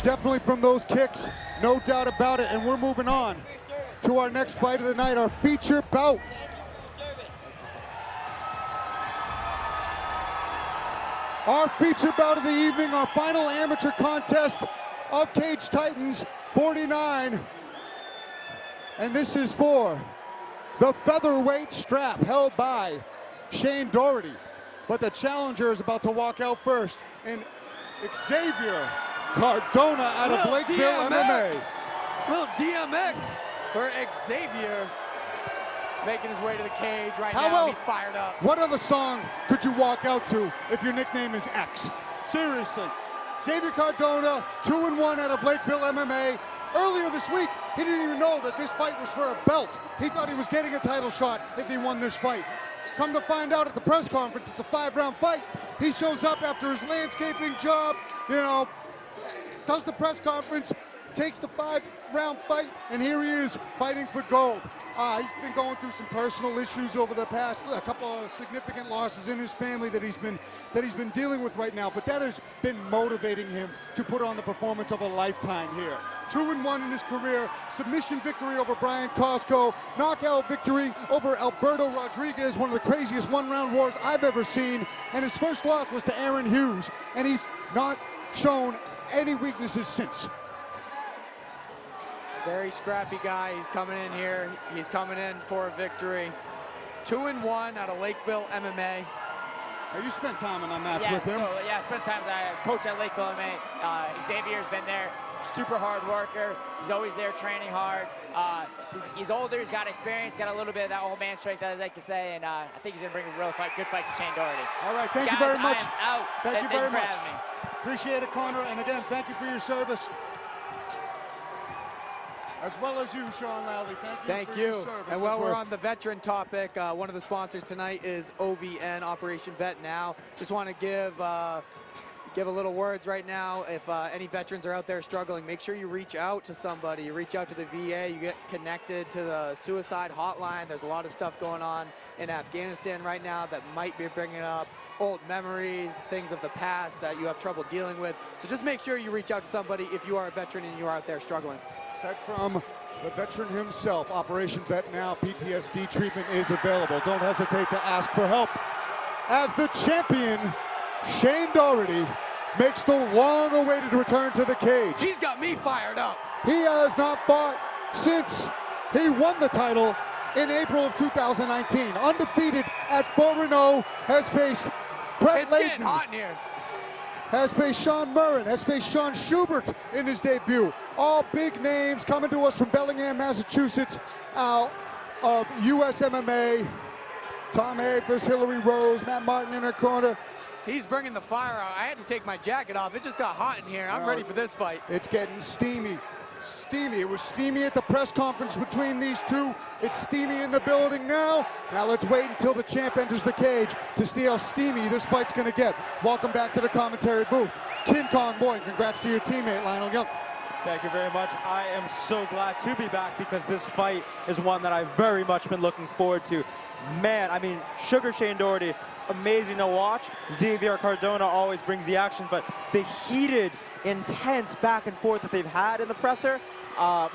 Definitely from those kicks, no doubt about it. And we're moving on to our next fight of the night, our feature bout. Our feature bout of the evening, our final amateur contest of Cage Titans 49. And this is for the featherweight strap held by Shane Dougherty. But the challenger is about to walk out first in Xavier Cardona out of Lakeville MMA. Little DMX for Xavier, making his way to the cage right now. He's fired up. What other song could you walk out to if your nickname is X? Seriously. Xavier Cardona, 2-1 out of Lakeville MMA. Earlier this week, he didn't even know that this fight was for a belt. He thought he was getting a title shot if he won this fight. Come to find out at the press conference, it's a 5-round fight. He shows up after his landscaping job, does the press conference, takes the 5-round fight, and here he is fighting for gold. He's been going through some personal issues over the past, a couple of significant losses in his family that he's been dealing with right now, but that has been motivating him to put on the performance of a lifetime here. 2-1 in his career, submission victory over Brian Costco, knockout victory over Alberto Rodriguez, one of the craziest one-round wars I've ever seen, and his first loss was to Aaron Hughes, and he's not shown any weaknesses since. Very scrappy guy. He's coming in here. He's coming in for a victory. 2-1 out of Lakeville MMA. Now you spent time in that match with him. I spent time as a coach at Lakeville MMA. Xavier's been there. Super hard worker. He's always there training hard. He's older. He's got experience. He's got a little bit of that old man strength, I like to say. And I think he's going to bring a real good fight to Shane Dougherty. All right. Thank you very much. I am out. Thank you very much. Having me. Appreciate it, Connor. And again, thank you for your service. As well as you, Sean Lally. Thank you for your service. And while we're on the veteran topic, one of the sponsors tonight is OVN, Operation Vet Now. Just want to give a little words right now. If any veterans are out there struggling, make sure you reach out to somebody. You reach out to the VA. You get connected to the suicide hotline. There's a lot of stuff going on in Afghanistan right now that might be bringing up old memories, things of the past that you have trouble dealing with. So just make sure you reach out to somebody if you are a veteran and you are out there struggling. Said from the veteran himself, Operation Vet Now, PTSD treatment is available. Don't hesitate to ask for help. As the champion, Shane Dougherty makes the long-awaited return to the cage. He's got me fired up. He has not fought since he won the title in April of 2019. Undefeated at 4-0, has faced Brett Layton. It's getting hot in here. Has faced Sean Murren, has faced Sean Schubert in his debut. All big names coming to us from Bellingham, Massachusetts, out of US MMA. Tom Hay versus Hillary Rose, Matt Martin in her corner. He's bringing the fire out. I had to take my jacket off. It just got hot in here. I'm ready for this fight. It's getting steamy. Steamy. It was steamy at the press conference between these two. It's steamy in the building now. Now let's wait until the champ enters the cage to see how steamy this fight's going to get. Welcome back to the commentary booth. King Kong Boy, congrats to your teammate, Lionel Young. Thank you very much. I am so glad to be back because this fight is one that I've very much been looking forward to. Man, I mean, Sugar Shane Dougherty, amazing to watch. Xavier Cardona always brings the action, but the heated, intense back and forth that they've had in the presser,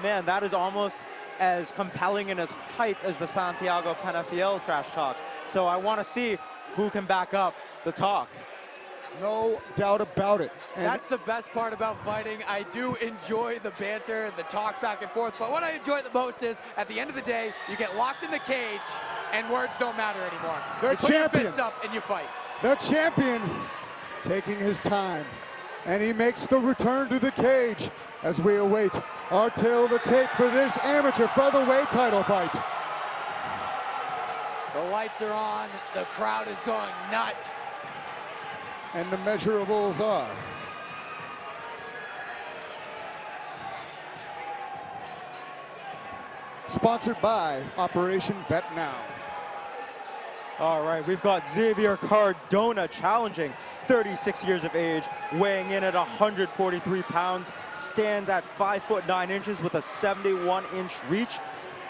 man, that is almost as compelling and as hyped as the Santiago Penafiel trash talk. So I want to see who can back up the talk. No doubt about it. And that's the best part about fighting. I do enjoy the banter, the talk back and forth, but what I enjoy the most is, at the end of the day, you get locked in the cage and words don't matter anymore. You put your fists up and you fight. The champion taking his time, and he makes the return to the cage as we await our tail of the tape for this amateur featherweight title fight. The lights are on, the crowd is going nuts. And the measurables are sponsored by Operation Vet Now. All right, we've got Xavier Cardona challenging, 36 years of age, weighing in at 143 pounds, stands at 5'9" with a 71-inch reach.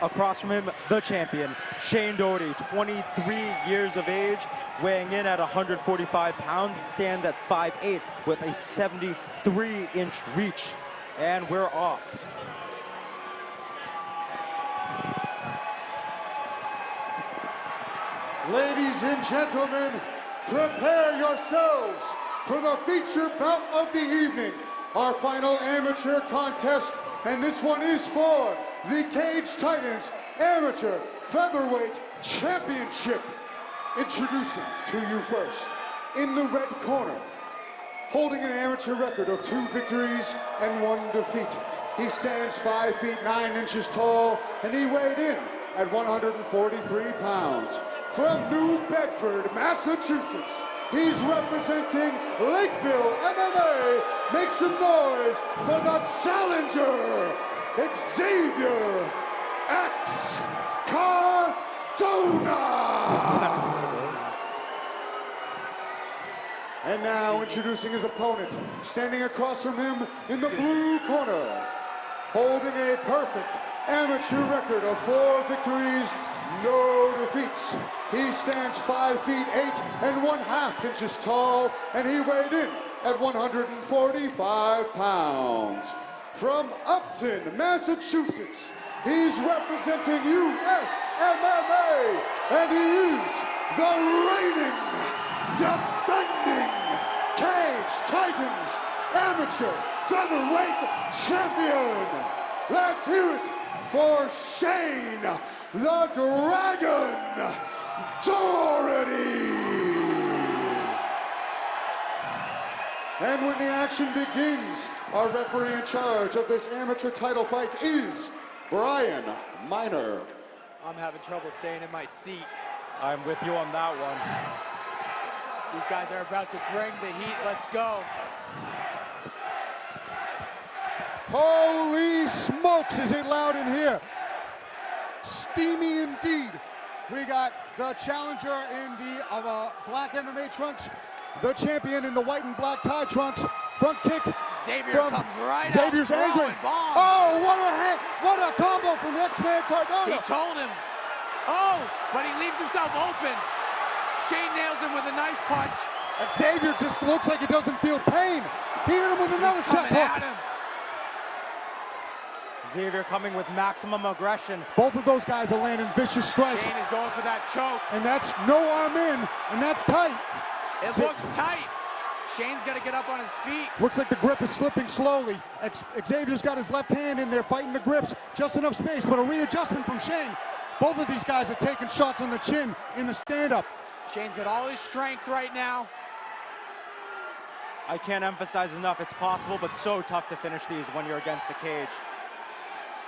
Across from him, the champion, Shane Dougherty, 23 years of age, weighing in at 145 pounds, stands at 5'8" with a 73-inch reach. And we're off. Ladies and gentlemen, prepare yourselves for the feature bout of the evening. Our final amateur contest, and this one is for the Cage Titans Amateur Featherweight Championship. Introducing to you first, in the red corner, holding an amateur record of 2 victories and 1 defeat. He stands 5 feet 9 inches tall, and he weighed in at 143 pounds. From New Bedford, Massachusetts, he's representing Lakeville MMA. Make some noise for the challenger, Xavier X Cardona. And now introducing his opponent, standing across from him in the blue corner, holding a perfect amateur record of 4 victories, no defeats. He stands 5 feet 8 and 1/2 inches tall, and he weighed in at 145 pounds. From Upton, Massachusetts, he's representing US MMA, and he is the reigning, defending Cage Titans Amateur Featherweight Champion. Let's hear it for Shane the Dragon Dougherty. And when the action begins, our referee in charge of this amateur title fight is Brian Miner. I'm having trouble staying in my seat. I'm with you on that one. These guys are about to bring the heat. Let's go. Holy smokes, is it loud in here? Steamy indeed. We got the challenger in the black MMA trunks, the champion in the white and black tie trunks. Front kick. Xavier from comes right Xavier's out, angry. bombs. Oh, what a combo from X-Man Cardona. He told him. Oh, but he leaves himself open. Shane nails him with a nice punch. Xavier just looks like he doesn't feel pain. He hit him with another He's coming check at him. Xavier coming with maximum aggression. Both of those guys are landing vicious strikes. Shane is going for that choke. And that's no arm in, and that's tight. It looks tight. Shane's got to get up on his feet. Looks like the grip is slipping slowly. Xavier's got his left hand in there fighting the grips. Just enough space, but a readjustment from Shane. Both of these guys are taking shots on the chin in the stand-up. Shane's got all his strength right now. I can't emphasize enough, it's possible, but so tough to finish these when you're against the cage.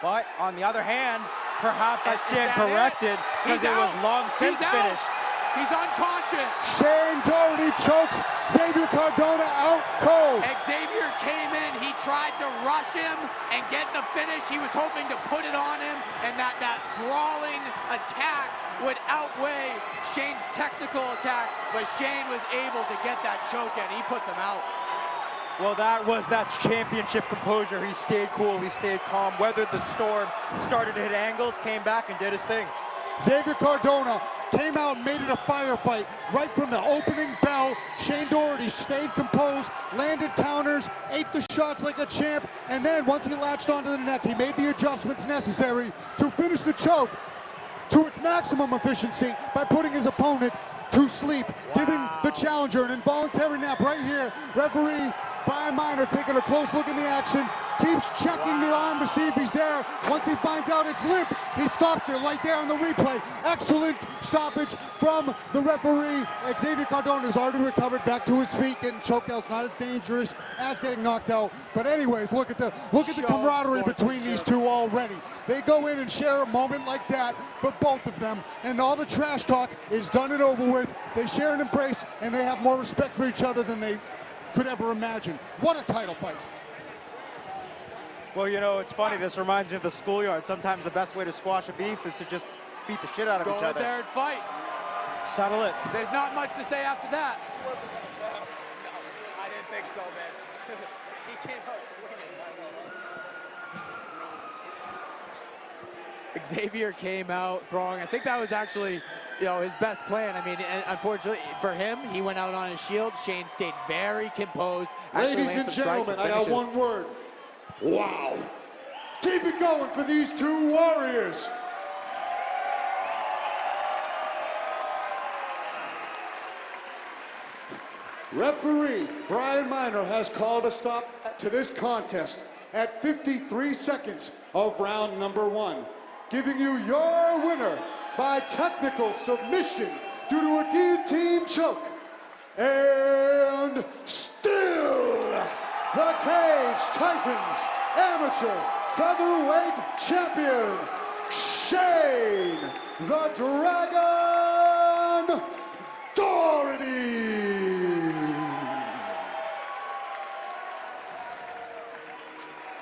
But on the other hand, perhaps I stand corrected because it was long since finished. He's unconscious. Shane Dougherty chokes Xavier Cardona out cold. Xavier came in, he tried to rush him and get the finish. He was hoping to put it on him, and that brawling attack would outweigh Shane's technical attack, but Shane was able to get that choke in. He puts him out. Well, that was that championship composure. He stayed cool, he stayed calm, weathered the storm, started to hit angles, came back and did his thing. Xavier Cardona came out and made it a firefight right from the opening bell. Shane Dougherty stayed composed, landed counters, ate the shots like a champ, and then once he latched onto the neck, he made the adjustments necessary to finish the choke to its maximum efficiency by putting his opponent to sleep, giving the challenger an involuntary nap right here. Referee Brian Miner taking a close look in the action, keeps checking the arm to see if he's there. Once he finds out it's limp, he stops it right there on the replay. Excellent stoppage from the referee. Xavier Cardona has already recovered back to his feet, getting choked out. It's not as dangerous as getting knocked out. But anyways, look at the camaraderie between these two already. They go in and share a moment like that for both of them, and all the trash talk is done and over with. They share an embrace, and they have more respect for each other than they could ever imagine. What a title fight. Well, you know, it's funny, this reminds me of the schoolyard. Sometimes the best way to squash a beef is to just beat the shit out of each other. Go out there and fight. Settle it. There's not much to say after that. I didn't think so, man. He came out swinging. Xavier came out throwing. I think that was actually, you know, his best plan. I mean, and unfortunately for him, he went out on his shield. Shane stayed very composed. Actually Ladies and landed some strikes gentlemen, and I got finishes. one word. Wow. Keep it going for these two warriors. Referee Brian Miner has called a stop to this contest at 53 seconds of round number 1, giving you your winner by technical submission due to a guillotine choke. And still, the Cage Titans Amateur Featherweight Champion, Shane the Dragon